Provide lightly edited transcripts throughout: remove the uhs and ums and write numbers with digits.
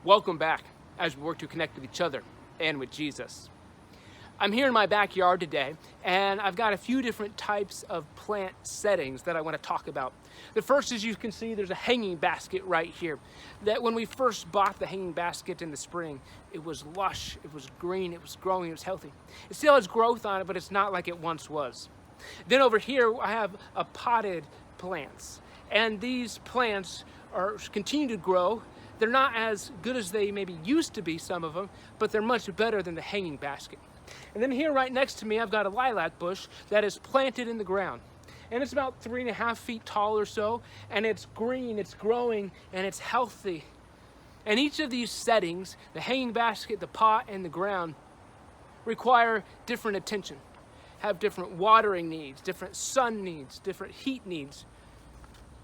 Welcome back as we work to connect with each other and with Jesus. I'm here in my backyard today, and I've got a few different types of plant settings that I want to talk about. The first, as you can see, there's a hanging basket right here. That when we first bought the hanging basket in the spring, it was lush, it was green, it was growing, it was healthy. It still has growth on it, but it's not like it once was. Then over here, I have a potted plants, and these plants continue to grow. They're not as good as they maybe used to be, some of them, but they're much better than the hanging basket. And then here right next to me, I've got a lilac bush that is planted in the ground. And it's about 3.5 feet tall or so, and it's green, it's growing, and it's healthy. And each of these settings, the hanging basket, the pot, and the ground, require different attention, have different watering needs, different sun needs, different heat needs.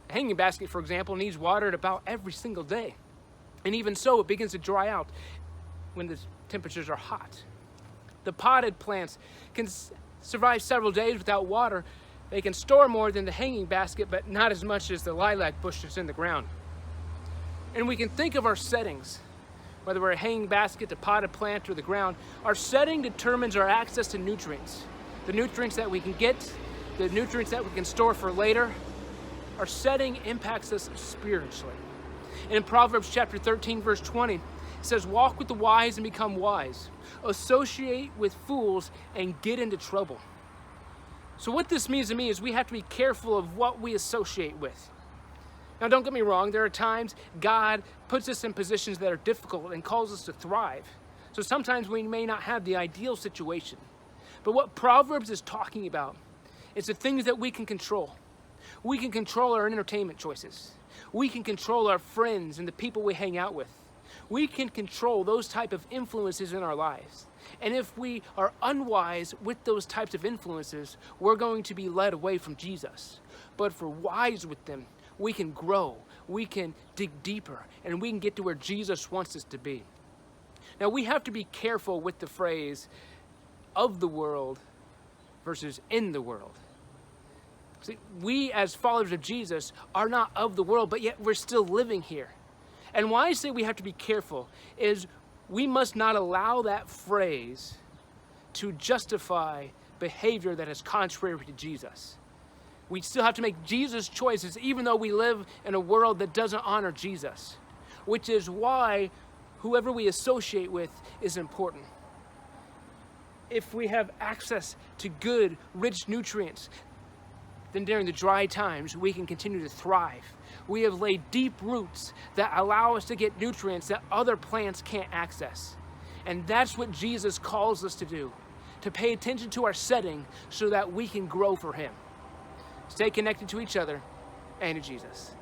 The hanging basket, for example, needs watered about every single day. And even so, it begins to dry out when the temperatures are hot. The potted plants can survive several days without water. They can store more than the hanging basket, but not as much as the lilac bush that's in the ground. And we can think of our settings, whether we're a hanging basket, a potted plant, or the ground. Our setting determines our access to nutrients. The nutrients that we can get, the nutrients that we can store for later. Our setting impacts us spiritually. In Proverbs chapter 13, verse 20, it says, "Walk with the wise and become wise. Associate with fools and get into trouble." So what this means to me is we have to be careful of what we associate with. Now, don't get me wrong. There are times God puts us in positions that are difficult and calls us to thrive. So sometimes we may not have the ideal situation. But what Proverbs is talking about is the things that we can control. We can control our entertainment choices. We can control our friends and the people we hang out with. We can control those type of influences in our lives. And if we are unwise with those types of influences, we're going to be led away from Jesus. But if we're wise with them, we can grow, we can dig deeper, and we can get to where Jesus wants us to be. Now, we have to be careful with the phrase of the world versus in the world. See, we as followers of Jesus are not of the world, but yet we're still living here. And why I say we have to be careful is we must not allow that phrase to justify behavior that is contrary to Jesus. We still have to make Jesus choices even though we live in a world that doesn't honor Jesus, which is why whoever we associate with is important. If we have access to good, rich nutrients, then during the dry times, we can continue to thrive. We have laid deep roots that allow us to get nutrients that other plants can't access. And that's what Jesus calls us to do, to pay attention to our setting so that we can grow for Him. Stay connected to each other and to Jesus.